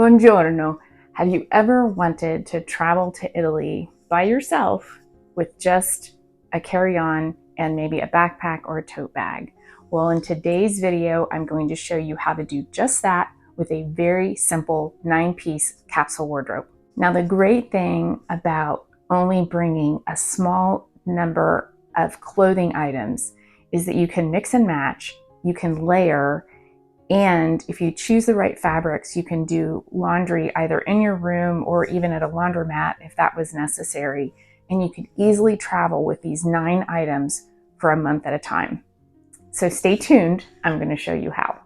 Buongiorno. Have you ever wanted to travel to Italy by yourself with just a carry-on and maybe a backpack or a tote bag? Well, in today's video, I'm going to show you how to do just that with a very simple 9-piece capsule wardrobe. Now, the great thing about only bringing a small number of clothing items is that you can mix and match, you can layer, and if you choose the right fabrics, you can do laundry either in your room or even at a laundromat if that was necessary. And you could easily travel with these 9 items for a month at a time. So stay tuned, I'm going to show you how.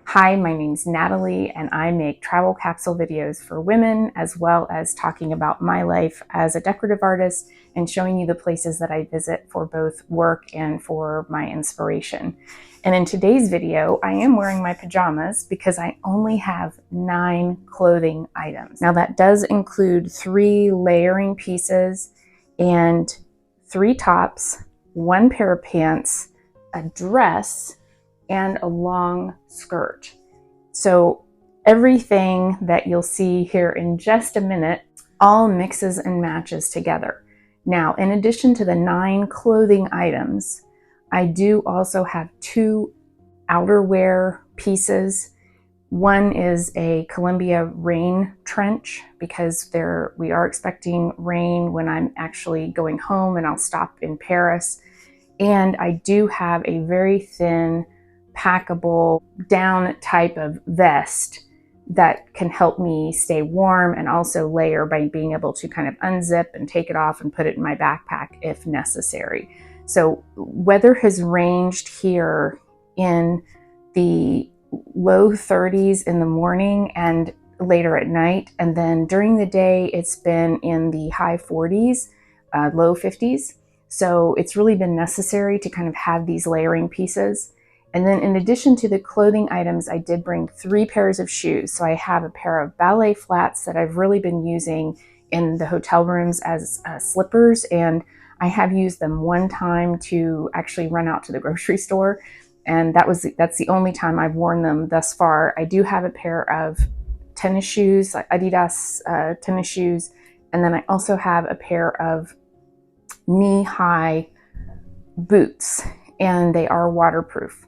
Hi, my name's Natalie, and I make travel capsule videos for women, as well as talking about my life as a decorative artist and showing you the places that I visit for both work and for my inspiration. And in today's video, I am wearing my pajamas because I only have 9 clothing items. Now that does include 3 layering pieces and 3 tops, 1 pair of pants, a dress, and a long skirt. So everything that you'll see here in just a minute all mixes and matches together. Now, in addition to the 9 clothing items, I do also have 2 outerwear pieces. One is a Columbia rain trench because we are expecting rain when I'm actually going home and I'll stop in Paris. And I do have a very thin, packable down type of vest that can help me stay warm and also layer by being able to kind of unzip and take it off and put it in my backpack if necessary. So weather has ranged here in the low 30s in the morning and later at night. And then during the day, it's been in the high 40s, low 50s. So it's really been necessary to kind of have these layering pieces. And then in addition to the clothing items, I did bring 3 pairs of shoes. So I have a pair of ballet flats that I've really been using in the hotel rooms as slippers. And I have used them one time to actually run out to the grocery store. And that's the only time I've worn them thus far. I do have a pair of tennis shoes, like Adidas tennis shoes. And then I also have a pair of knee-high boots, and they are waterproof.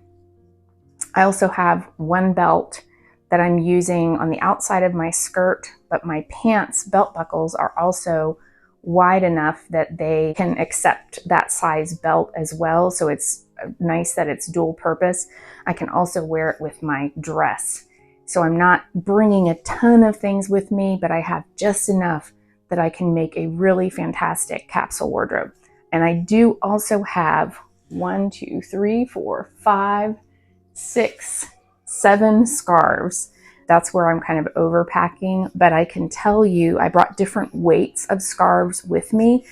I also have 1 belt that I'm using on the outside of my skirt, but my pants belt buckles are also wide enough that they can accept that size belt as well. So it's nice that it's dual purpose. I can also wear it with my dress. So I'm not bringing a ton of things with me, but I have just enough that I can make a really fantastic capsule wardrobe. And I do also have 1, 2, 3, 4, 5, 6, 7 scarves. That's where I'm kind of overpacking, but I can tell you I brought different weights of scarves with me,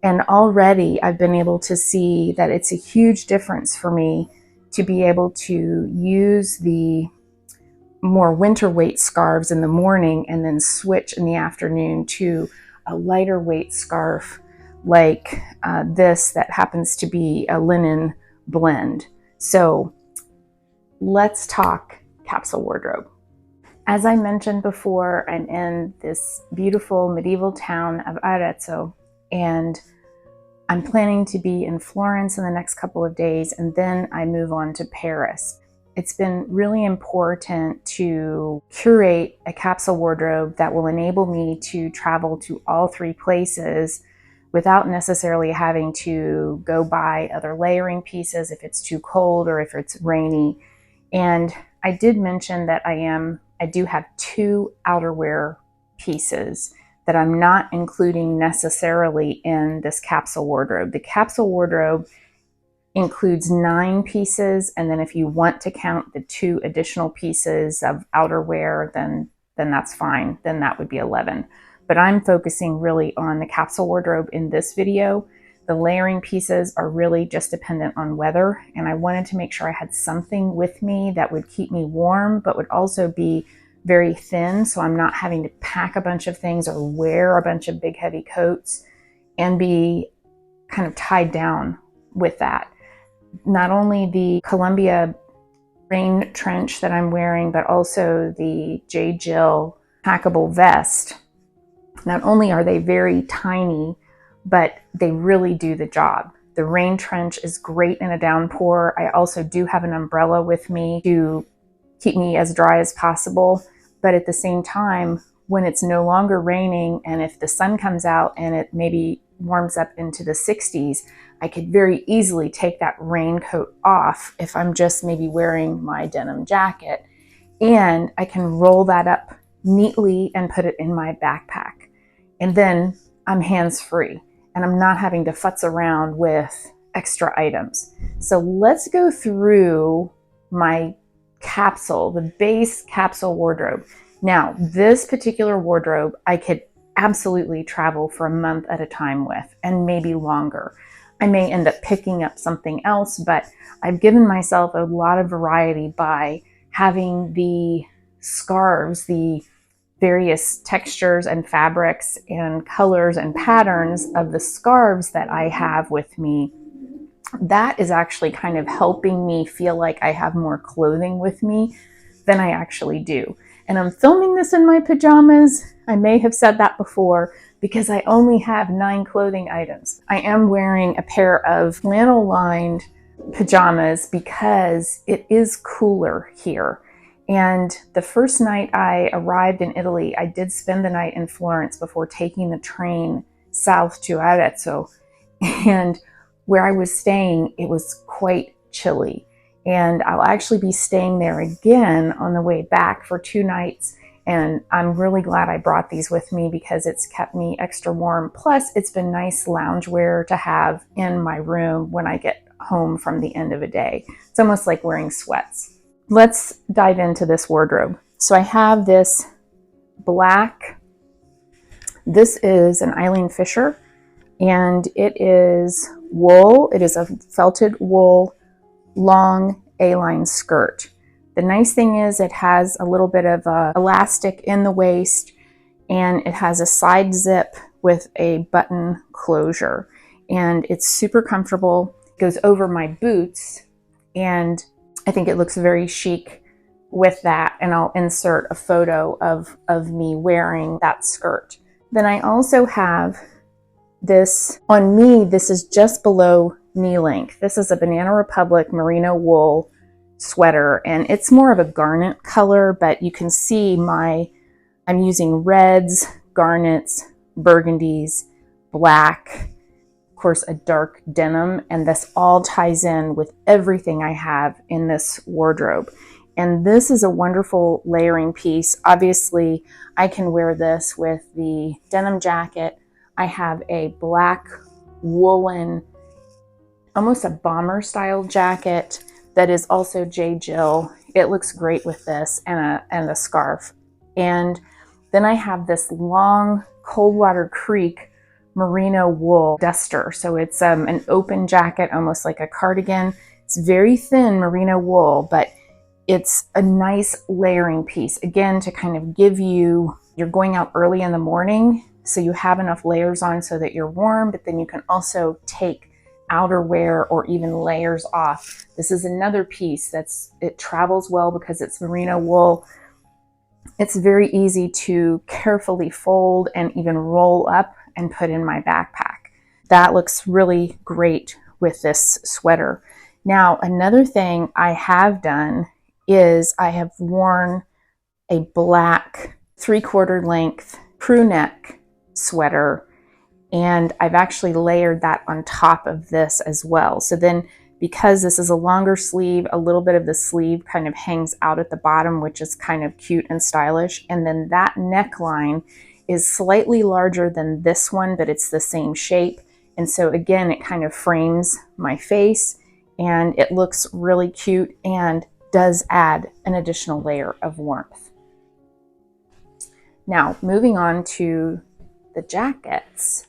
and already I've been able to see that it's a huge difference for me to be able to use the more winter weight scarves in the morning and then switch in the afternoon to a lighter weight scarf like this that happens to be a linen blend. So let's talk capsule wardrobe. As I mentioned before, I'm in this beautiful medieval town of Arezzo, and I'm planning to be in Florence in the next couple of days, and then I move on to Paris. It's been really important to curate a capsule wardrobe that will enable me to travel to all 3 places without necessarily having to go buy other layering pieces if it's too cold or if it's rainy. And I did mention that I do have 2 outerwear pieces that I'm not including necessarily in this capsule wardrobe. The capsule wardrobe includes 9 pieces, and then if you want to count the 2 additional pieces of outerwear, then that's fine. Then that would be 11. But I'm focusing really on the capsule wardrobe in this video. The layering pieces are really just dependent on weather, and I wanted to make sure I had something with me that would keep me warm, but would also be very thin, so I'm not having to pack a bunch of things or wear a bunch of big heavy coats and be kind of tied down with that. Not only the Columbia rain trench that I'm wearing, but also the J. Jill packable vest. Not only are they very tiny, but they really do the job. The rain trench is great in a downpour. I also do have an umbrella with me to keep me as dry as possible. But at the same time, when it's no longer raining and if the sun comes out and it maybe warms up into the 60s, I could very easily take that raincoat off if I'm just maybe wearing my denim jacket, and I can roll that up neatly and put it in my backpack. And then I'm hands-free and I'm not having to futz around with extra items. So let's go through my capsule, the base capsule wardrobe. Now, this particular wardrobe, I could absolutely travel for a month at a time with, and maybe longer. I may end up picking up something else, but I've given myself a lot of variety by having the scarves, the various textures and fabrics and colors and patterns of the scarves that I have with me. That is actually kind of helping me feel like I have more clothing with me than I actually do. And I'm filming this in my pajamas. I may have said that before because I only have 9 clothing items. I am wearing a pair of flannel lined pajamas because it is cooler here. And the first night I arrived in Italy, I did spend the night in Florence before taking the train south to Arezzo. And where I was staying, it was quite chilly. And I'll actually be staying there again on the way back for 2 nights. And I'm really glad I brought these with me because it's kept me extra warm. Plus, it's been nice loungewear to have in my room when I get home from the end of a day. It's almost like wearing sweats. Let's dive into this wardrobe. So I have this black, this is an Eileen Fisher, and it is wool. It is a felted wool, long A-line skirt. The nice thing is it has a little bit of elastic in the waist, and it has a side zip with a button closure. And it's super comfortable. It goes over my boots, and I think it looks very chic with that, and I'll insert a photo of me wearing that skirt. Then I also have this, on me, this is just below knee length. This is a Banana Republic merino wool sweater, and it's more of a garnet color, but you can see I'm using reds, garnets, burgundies, black, of course, a dark denim, and this all ties in with everything I have in this wardrobe. And this is a wonderful layering piece. Obviously, I can wear this with the denim jacket. I have a black woolen, almost a bomber style jacket that is also J. Jill. It looks great with this and a scarf. And then I have this long Coldwater Creek merino wool duster. So it's an open jacket, almost like a cardigan. It's very thin merino wool, but it's a nice layering piece. Again, to kind of give you, you're going out early in the morning, so you have enough layers on so that you're warm, but then you can also take outerwear or even layers off. This is another piece it travels well because it's merino wool. It's very easy to carefully fold and even roll up and put in my backpack. That looks really great with this sweater. Now, another thing I have done is I have worn a black 3/4 length crew neck sweater, and I've actually layered that on top of this as well. So then, because this is a longer sleeve, a little bit of the sleeve kind of hangs out at the bottom, which is kind of cute and stylish. And then that neckline is slightly larger than this one, but it's the same shape. And so again, it kind of frames my face and it looks really cute and does add an additional layer of warmth. Now, moving on to the jackets.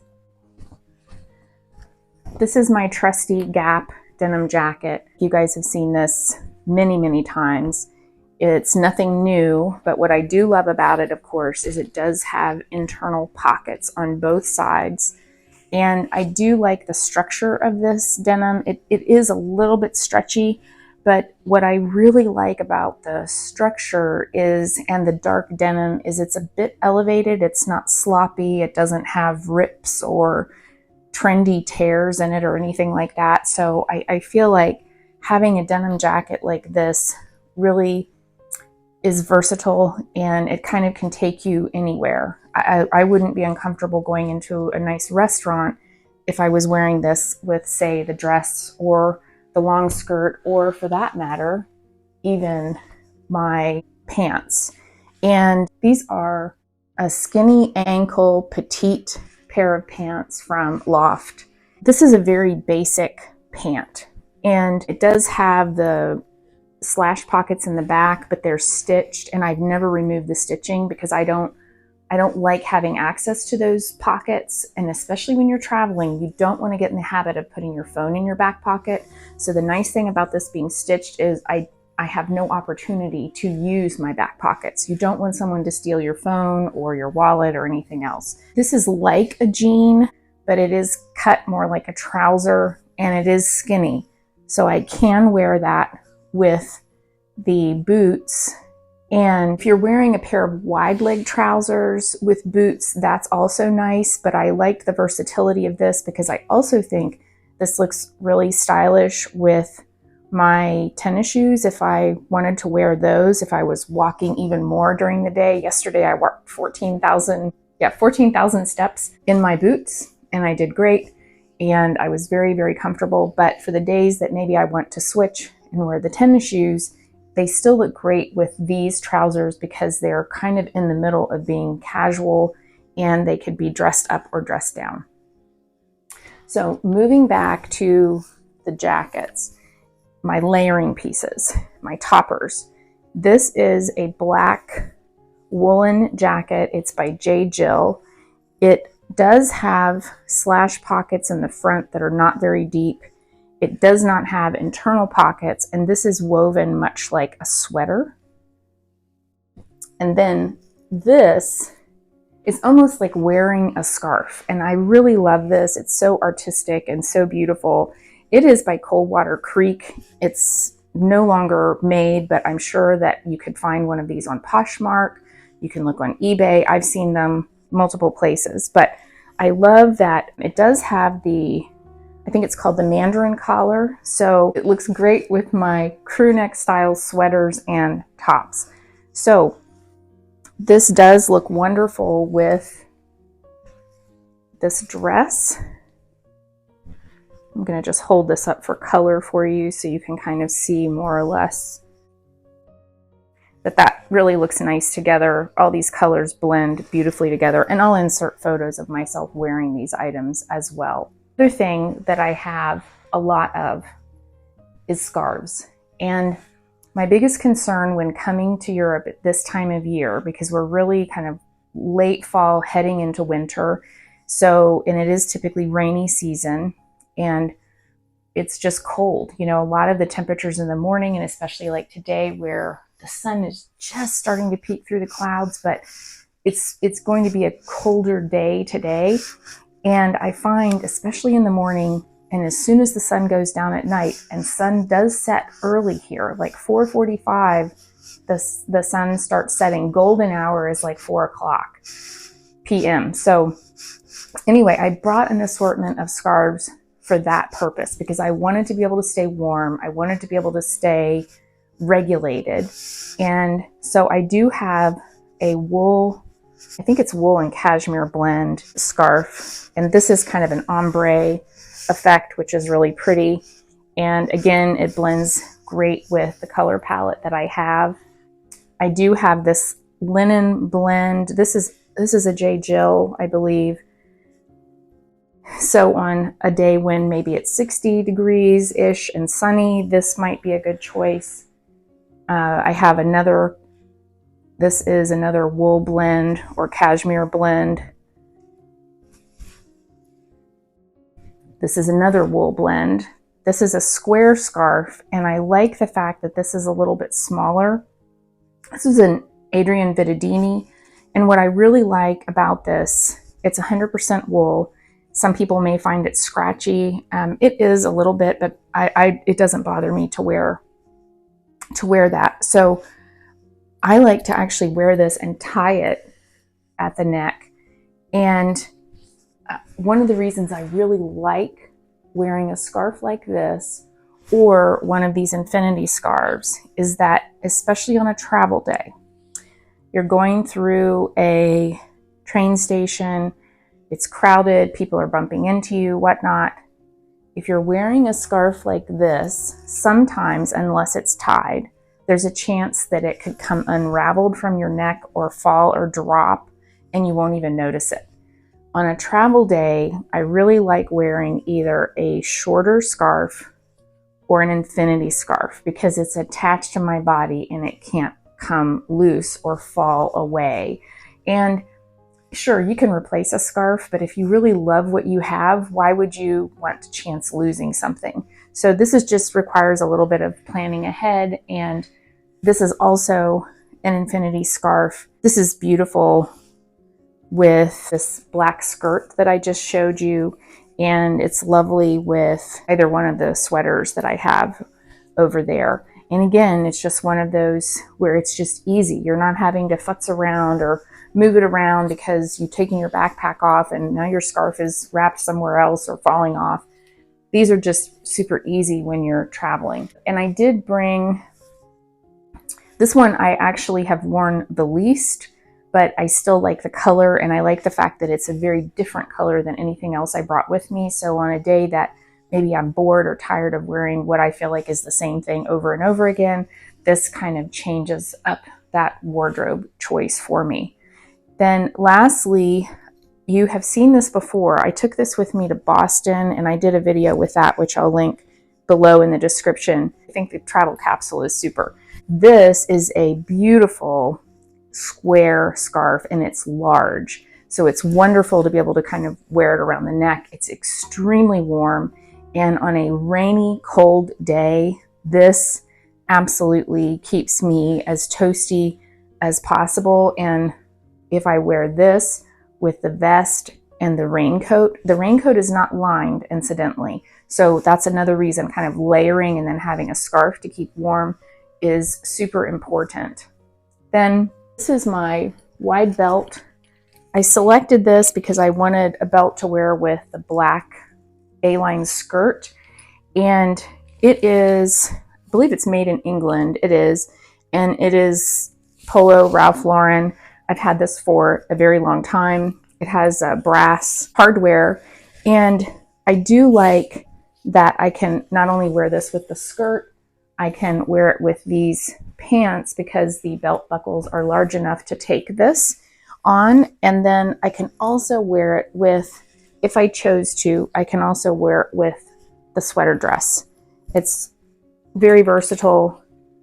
This is my trusty Gap denim jacket. You guys have seen this many, many times. It's nothing new, but what I do love about it, of course, is it does have internal pockets on both sides. And I do like the structure of this denim. It is a little bit stretchy, But what I really like about the structure is, and the dark denim, is it's a bit elevated. It's not sloppy. It doesn't have rips or trendy tears in it or anything like that. So I feel like having a denim jacket like this really is versatile, and it kind of can take you anywhere. I wouldn't be uncomfortable going into a nice restaurant if I was wearing this with, say, the dress or the long skirt, or for that matter, even my pants. And these are a skinny ankle petite pair of pants from Loft. This is a very basic pant, and it does have the slash pockets in the back, but they're stitched, and I've never removed the stitching because I don't like having access to those pockets. And especially when you're traveling, you don't want to get in the habit of putting your phone in your back pocket. So the nice thing about this being stitched is I have no opportunity to use my back pockets. You don't want someone to steal your phone or your wallet or anything else. This is like a jean, but it is cut more like a trouser, and it is skinny. So I can wear that with the boots. And if you're wearing a pair of wide leg trousers with boots, that's also nice. But I liked the versatility of this because I also think this looks really stylish with my tennis shoes if I wanted to wear those, if I was walking even more during the day. Yesterday I walked 14,000 steps in my boots, and I did great. And I was very, very comfortable. But for the days that maybe I want to switch and wear the tennis shoes, they still look great with these trousers because they're kind of in the middle of being casual, and they could be dressed up or dressed down. So moving back to the jackets, my layering pieces, my toppers. This is a black woolen jacket. It's by J. Jill. It does have slash pockets in the front that are not very deep. It does not have internal pockets, and this is woven much like a sweater. And then this is almost like wearing a scarf, and I really love this. It's so artistic and so beautiful. It is by Coldwater Creek. It's no longer made, but I'm sure that you could find one of these on Poshmark. You can look on eBay. I've seen them multiple places, but I love that it does have the, I think it's called the Mandarin collar. So it looks great with my crew neck style sweaters and tops. So this does look wonderful with this dress. I'm going to just hold this up for color for you so you can kind of see more or less that really looks nice together. All these colors blend beautifully together, and I'll insert photos of myself wearing these items as well. Other thing that I have a lot of is scarves. And my biggest concern when coming to Europe at this time of year, because we're really kind of late fall heading into winter, so, and it is typically rainy season, and it's just cold. You know, a lot of the temperatures in the morning, and especially like today where the sun is just starting to peek through the clouds, but it's going to be a colder day today. And I find, especially in the morning, and as soon as the sun goes down at night, and sun does set early here, like 4:45, the sun starts setting. Golden hour is like 4:00 p.m. So anyway, I brought an assortment of scarves for that purpose because I wanted to be able to stay warm. I wanted to be able to stay regulated. And so I do have a wool, I think it's wool and cashmere blend scarf. And this is kind of an ombre effect, which is really pretty. And again, it blends great with the color palette that I have. I do have this linen blend. This is a J. Jill, I believe. So on a day when maybe it's 60 degrees-ish and sunny, this might be a good choice. I have another, this is another wool blend or cashmere blend. This is another wool blend. This is a square scarf, and I like the fact that this is a little bit smaller. This is an Adrian Vittadini, and what I really like about this, it's 100% wool. Some people may find it scratchy. It is a little bit, but it doesn't bother me to wear to wear that. So I like to actually wear this and tie it at the neck. And one of the reasons I really like wearing a scarf like this or one of these infinity scarves is that, especially on a travel day, you're going through a train station, it's crowded, people are bumping into you, whatnot. If you're wearing a scarf like this, sometimes, unless it's tied, there's a chance that it could come unraveled from your neck or fall or drop, and you won't even notice it. On a travel day, I really like wearing either a shorter scarf or an infinity scarf because it's attached to my body and it can't come loose or fall away. And sure, you can replace a scarf, but if you really love what you have, why would you want to chance losing something? So this is just requires a little bit of planning ahead. And this is also an infinity scarf. This is beautiful with this black skirt that I just showed you. And it's lovely with either one of the sweaters that I have over there. And again, it's just one of those where it's just easy. You're not having to futz around or move it around because you've taken your backpack off and now your scarf is wrapped somewhere else or falling off. These are just super easy when you're traveling. And I did bring, this one I actually have worn the least, but I still like the color and I like the fact that it's a very different color than anything else I brought with me. So on a day that maybe I'm bored or tired of wearing what I feel like is the same thing over and over again, this kind of changes up that wardrobe choice for me. Then lastly, you have seen this before. I took this with me to Boston and I did a video with that, which I'll link below in the description. I think the travel capsule is super. This is a beautiful square scarf and it's large. So it's wonderful to be able to kind of wear it around the neck. It's extremely warm. And on a rainy, cold day, this absolutely keeps me as toasty as possible. And if I wear this with the vest and the raincoat is not lined, incidentally. So that's another reason kind of layering and then having a scarf to keep warm is super important. Then this is my wide belt. I selected this because I wanted a belt to wear with the black A-line skirt. And it is, I believe it's made in England. It is. And it is Polo Ralph Lauren. I've had this for a very long time. It has brass hardware. And I do like that I can not only wear this with the skirt, I can wear it with these pants because the belt buckles are large enough to take this on. And then I can also wear it with, if I chose to, I can also wear it with the sweater dress. It's very versatile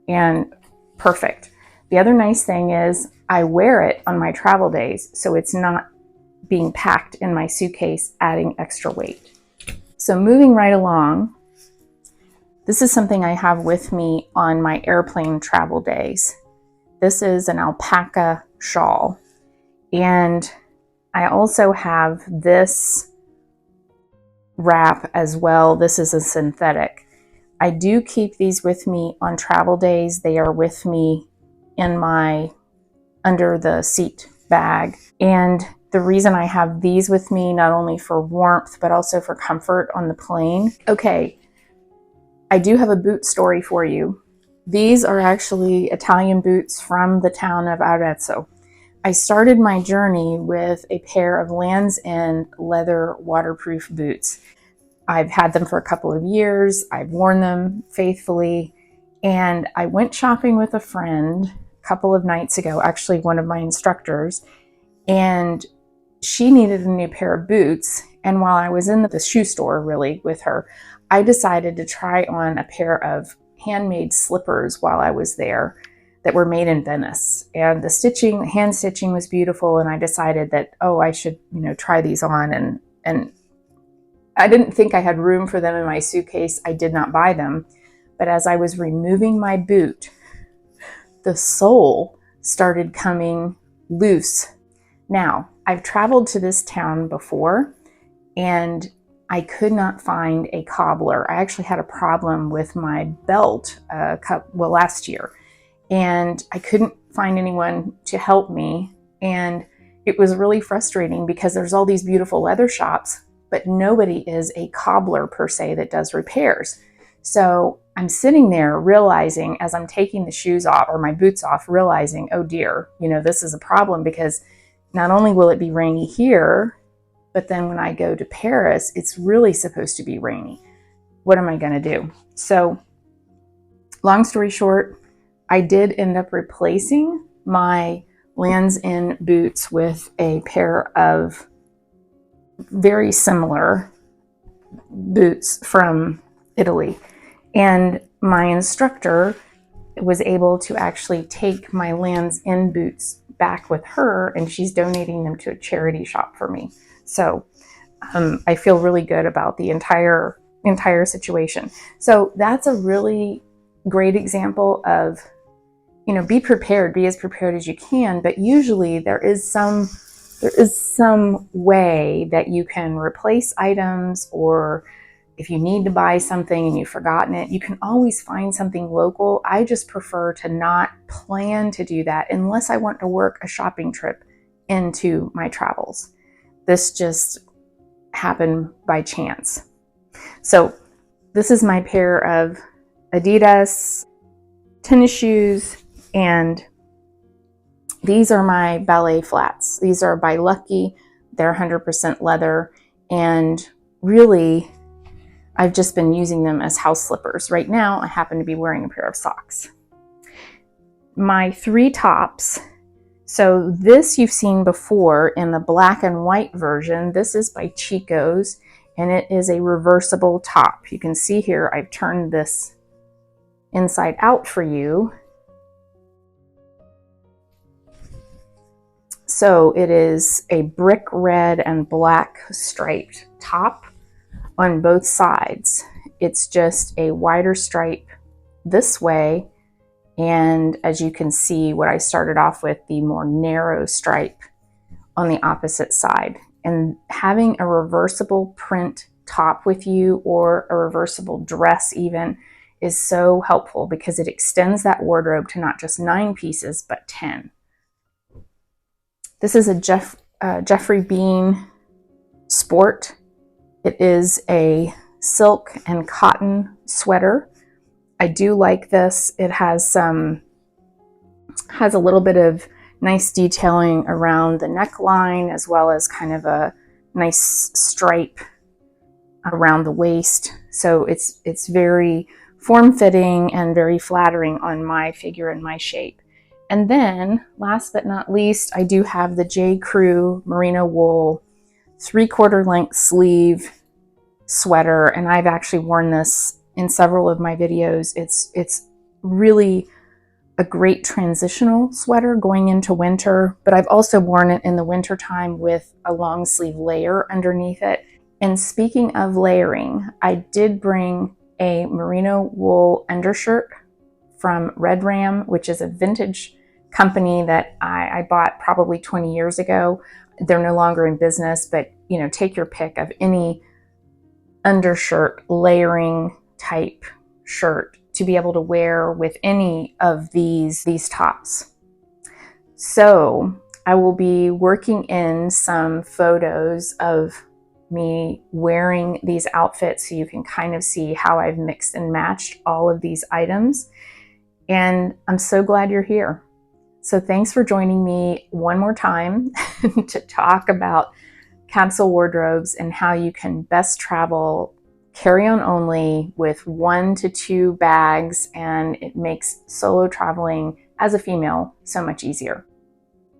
and perfect. The other nice thing is I wear it on my travel days, so it's not being packed in my suitcase, adding extra weight. So moving right along, this is something I have with me on my airplane travel days. This is an alpaca shawl. And I also have this wrap as well. This is a synthetic. I do keep these with me on travel days. They are with me in my under the seat bag. And the reason I have these with me, not only for warmth, but also for comfort on the plane. Okay, I do have a boot story for you. These are actually Italian boots from the town of Arezzo. I started my journey with a pair of Lands' End leather waterproof boots. I've had them for a couple of years. I've worn them faithfully. And I went shopping with a friend a couple of nights ago, actually one of my instructors, and she needed a new pair of boots. And while I was in the shoe store really with her, I decided to try on a pair of handmade slippers while I was there that were made in Venice. And the stitching, hand stitching was beautiful. And I decided that, oh, I should, try these on. And I didn't think I had room for them in my suitcase. I did not buy them. But as I was removing my boot, the sole started coming loose. Now, I've traveled to this town before, and I could not find a cobbler. I actually had a problem with my belt last year, and I couldn't find anyone to help me. And it was really frustrating because there's all these beautiful leather shops, but nobody is a cobbler per se that does repairs. So I'm sitting there realizing, as I'm taking the shoes off or my boots off, realizing, oh dear, this is a problem, because not only will it be rainy here, but then when I go to Paris, it's really supposed to be rainy. What am I going to do? So long story short, I did end up replacing my Lands' End boots with a pair of very similar boots from Italy. And my instructor was able to actually take my Lands' End boots back with her, and she's donating them to a charity shop for me. So I feel really good about the entire situation. So that's a really great example of, be prepared, be as prepared as you can, but usually there is some way that you can replace items, or if you need to buy something and you've forgotten it, you can always find something local. I just prefer to not plan to do that unless I want to work a shopping trip into my travels. This just happened by chance. So this is my pair of Adidas tennis shoes, and these are my ballet flats. These are by Lucky. They're 100% leather, and really, I've just been using them as house slippers. Right now, I happen to be wearing a pair of socks. My 3 tops. So this you've seen before in the black and white version. This is by Chico's, and it is a reversible top. You can see here, I've turned this inside out for you. So it is a brick red and black striped top on both sides. It's just a wider stripe this way, and as you can see, what I started off with, the more narrow stripe on the opposite side. And having a reversible print top with you, or a reversible dress even, is so helpful because it extends that wardrobe to not just 9 pieces, but 10. This is a Jeffrey Bean Sport. It is a silk and cotton sweater. I do like this. It has a little bit of nice detailing around the neckline, as well as kind of a nice stripe around the waist. So it's very form-fitting and very flattering on my figure and my shape. And then, last but not least, I do have the J. Crew merino wool 3/4 length sleeve sweater, and I've actually worn this in several of my videos. It's really a great transitional sweater going into winter, but I've also worn it in the winter time with a long sleeve layer underneath it. And speaking of layering, I did bring a merino wool undershirt from Red Ram, which is a vintage company that I bought probably 20 years ago. They're no longer in business, but take your pick of any undershirt layering type shirt to be able to wear with any of these tops. So I will be working in some photos of me wearing these outfits so you can kind of see how I've mixed and matched all of these items. And I'm so glad you're here. So thanks for joining me one more time to talk about capsule wardrobes and how you can best travel carry-on only with 1 to 2 bags, and it makes solo traveling as a female so much easier.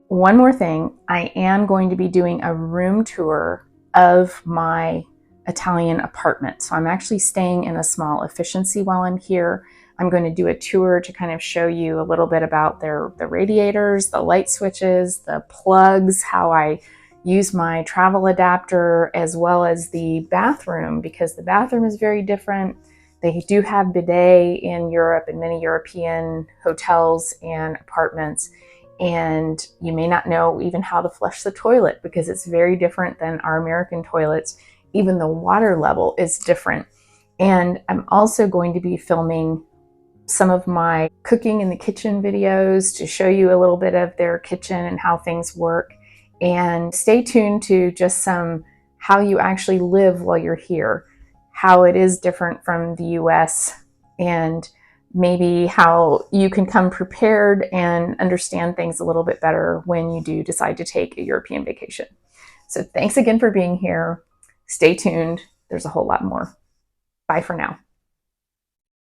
One more thing, I am going to be doing a room tour of my Italian apartment. So I'm actually staying in a small efficiency while I'm here. I'm going to do a tour to kind of show you a little bit about the radiators, the light switches, the plugs, how I use my travel adapter, as well as the bathroom, because the bathroom is very different. They do have bidet in Europe and many European hotels and apartments. And you may not know even how to flush the toilet because it's very different than our American toilets. Even the water level is different. And I'm also going to be filming some of my cooking in the kitchen videos to show you a little bit of their kitchen and how things work. And stay tuned to just some how you actually live while you're here, how it is different from the US, and maybe how you can come prepared and understand things a little bit better when you do decide to take a European vacation. So thanks again for being here. Stay tuned. There's a whole lot more. Bye for now.